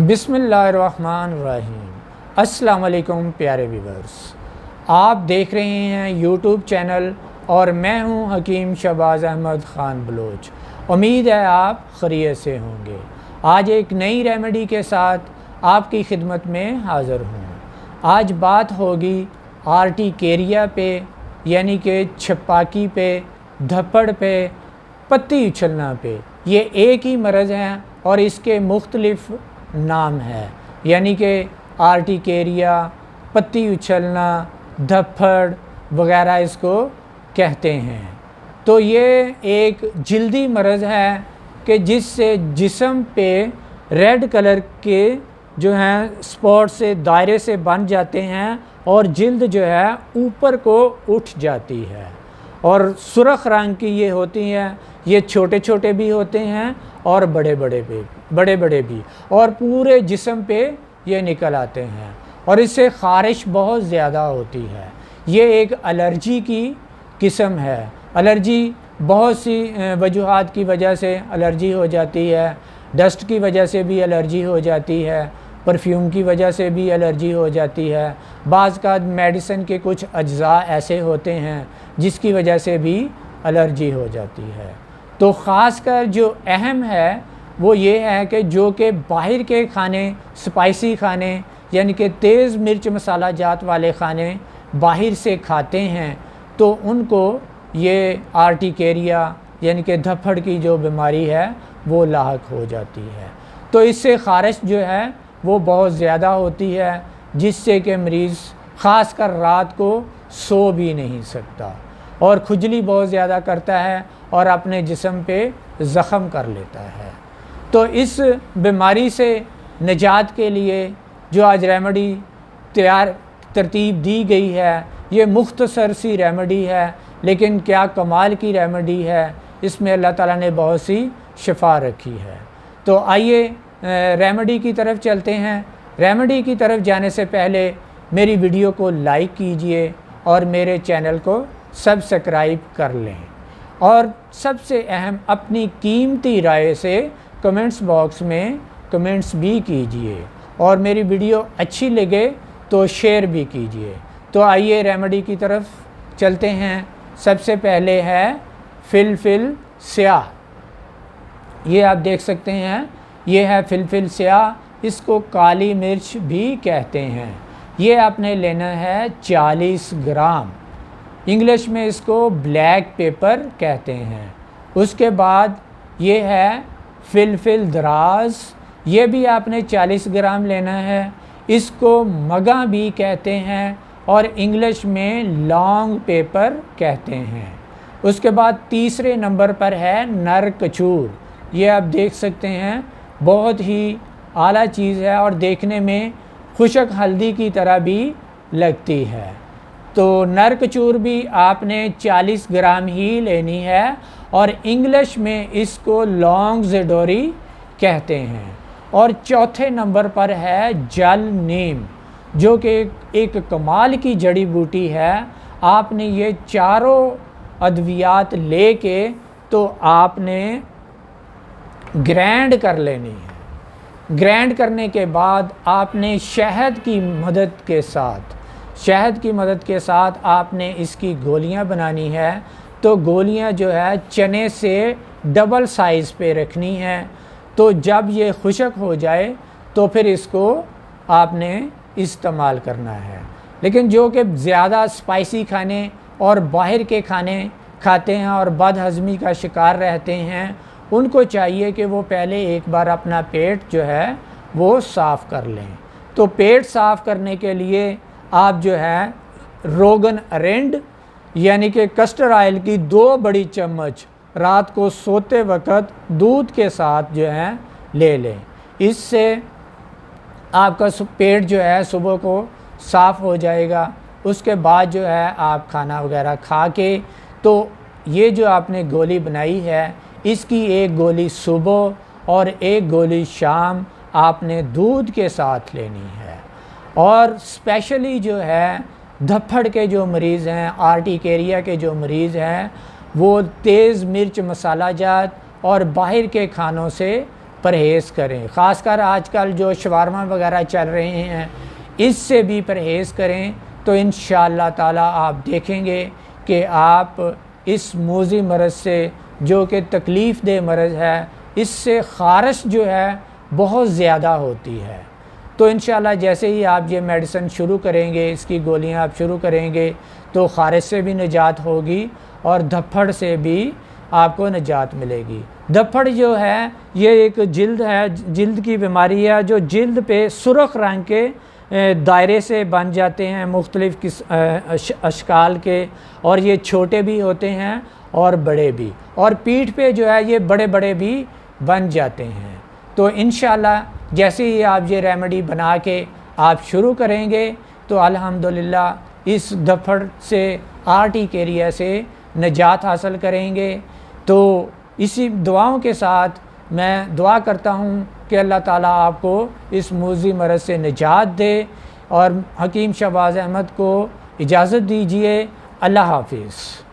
बिस्मिल्लाहिर्रहमानिर्रहीम। अस्सलाम वालेकुम प्यारे व्यूअर्स, आप देख रहे हैं यूट्यूब चैनल और मैं हूं हकीम शहबाज अहमद ख़ान बलोच। उम्मीद है आप खैरियत से होंगे। आज एक नई रेमेडी के साथ आपकी खिदमत में हाज़िर हूं। आज बात होगी आर्टिकेरिया पे, यानी कि छपाकी पे, धप्पड़ पे, पत्ती उछलना पे। ये एक ही मरज़ है और इसके मुख्तलिफ़ नाम है, यानी कि आर्टिकेरिया, पत्ती उछलना, धप्पड़ वगैरह इसको कहते हैं। तो ये एक जल्दी मरज़ है कि जिससे जिस्म पे रेड कलर के जो हैं स्पॉट से दायरे से बन जाते हैं और जल्द जो है ऊपर को उठ जाती है और सुर्ख रंग की ये होती हैं। ये छोटे छोटे भी होते हैं और बड़े बड़े भी और पूरे जिस्म पे ये निकल आते हैं और इससे ख़ारिश बहुत ज़्यादा होती है। ये एक एलर्जी की किस्म है। एलर्जी बहुत सी वजूहात की वजह से एलर्जी हो जाती है। डस्ट की वजह से भी एलर्जी हो जाती है, परफ्यूम की वजह से भी एलर्जी हो जाती है। बाज़ का मेडिसिन के कुछ अज्जा ऐसे होते हैं जिसकी वजह से भी एलर्जी हो जाती है। तो ख़ासकर जो अहम है वो ये है कि जो कि बाहर के खाने, स्पाइसी खाने, यानी कि तेज़ मिर्च मसाला जात वाले खाने बाहर से खाते हैं तो उनको ये आर्टिकेरिया यानी कि धप्पड़ की जो बीमारी है वो लाहक हो जाती है। तो इससे ख़ारिश जो है वो बहुत ज़्यादा होती है, जिससे कि मरीज़ ख़ासकर रात को सो भी नहीं सकता और खुजली बहुत ज़्यादा करता है और अपने जिस्म पे ज़ख़म कर लेता है। तो इस बीमारी से निजात के लिए जो आज रेमेडी तरतीब दी गई है, ये मुख्तसर सी रेमेडी है, लेकिन क्या कमाल की रेमेडी है। इसमें अल्लाह ताला ने बहुत सी शिफा रखी है। तो आइए रेमेडी की तरफ चलते हैं। रेमेडी की तरफ जाने से पहले मेरी वीडियो को लाइक कीजिए और मेरे चैनल को सब्सक्राइब कर लें और सबसे अहम अपनी कीमती राय से कमेंट्स बॉक्स में कमेंट्स भी कीजिए और मेरी वीडियो अच्छी लगे तो शेयर भी कीजिए। तो आइए रेमेडी की तरफ चलते हैं। सबसे पहले है फिलफिल स्याह। ये आप देख सकते हैं, ये है फिलफिल स्याह। इसको काली मिर्च भी कहते हैं। ये आपने लेना है 40 ग्राम। इंग्लिश में इसको ब्लैक पेपर कहते हैं। उसके बाद ये है फिलफिल दराज। ये भी आपने 40 ग्राम लेना है। इसको मगा भी कहते हैं और इंग्लिश में लॉन्ग पेपर कहते हैं। उसके बाद तीसरे नंबर पर है नर कचूर। ये आप देख सकते हैं, बहुत ही आला चीज़ है और देखने में खुशक हल्दी की तरह भी लगती है। तो नर कचूर भी आपने 40 ग्राम ही लेनी है और इंग्लिश में इसको लॉन्ग ज़ेडोरी कहते हैं। और चौथे नंबर पर है जल नीम, जो कि एक कमाल की जड़ी बूटी है। आपने ये चारों अद्वियात लेके तो आपने ग्राइंड कर लेनी है। ग्राइंड करने के बाद आपने शहद की मदद के साथ आपने इसकी गोलियां बनानी है। तो गोलियां जो है चने से डबल साइज़ पे रखनी है। तो जब ये खुशक हो जाए तो फिर इसको आपने इस्तेमाल करना है। लेकिन जो कि ज़्यादा स्पाइसी खाने और बाहर के खाने खाते हैं और बदहज़मी का शिकार रहते हैं, उनको चाहिए कि वो पहले एक बार अपना पेट जो है वो साफ़ कर लें। तो पेट साफ़ करने के लिए आप जो है रोगन अरेंड यानी कि कस्टर्ड ऑयल की 2 बड़ी चम्मच रात को सोते वक्त दूध के साथ जो है ले लें। इससे आपका पेट जो है सुबह को साफ़ हो जाएगा। उसके बाद जो है आप खाना वगैरह खा के, तो ये जो आपने गोली बनाई है इसकी एक गोली सुबह और एक गोली शाम आपने दूध के साथ लेनी है। और स्पेशली जो है धप्पड़ के जो मरीज़ हैं, आर्टिकेरिया के जो मरीज़ हैं, वो तेज़ मिर्च मसाला जात और बाहर के खानों से परहेज़ करें। ख़ासकर आजकल जो शवारमा वगैरह चल रहे हैं इससे भी परहेज़ करें, तो इंशाअल्लाह ताला आप देखेंगे कि आप इस मूज़ी मरज़ से, जो कि तकलीफ़ दे मरज़ है, इससे ख़ारिश जो है बहुत ज़्यादा होती है। तो इंशाअल्लाह जैसे ही आप ये मेडिसिन शुरू करेंगे, इसकी गोलियां आप शुरू करेंगे, तो ख़ारिश से भी निजात होगी और धप्पड़ से भी आपको निजात मिलेगी। धप्पड़ जो है ये एक जिल्द है, जिल्द की बीमारी है जो जिल्द पे सुर्ख रंग के दायरे से बन जाते हैं मुख्तलिफ़ अशकाल के, और ये छोटे भी होते हैं और बड़े भी, और पीठ पे जो है ये बड़े बड़े भी बन जाते हैं। तो इंशाअल्लाह जैसे ही आप ये रेमेडी बना के आप शुरू करेंगे तो अल्हम्दुलिल्लाह इस धप्पड़ से, आर्टिक एरिया से निजात हासिल करेंगे। तो इसी दुआओं के साथ मैं दुआ करता हूँ कि अल्लाह ताला आपको इस मूज़ी मरज़ से निजात दे, और हकीम शहबाज अहमद को इजाज़त दीजिए। अल्लाह हाफिज़।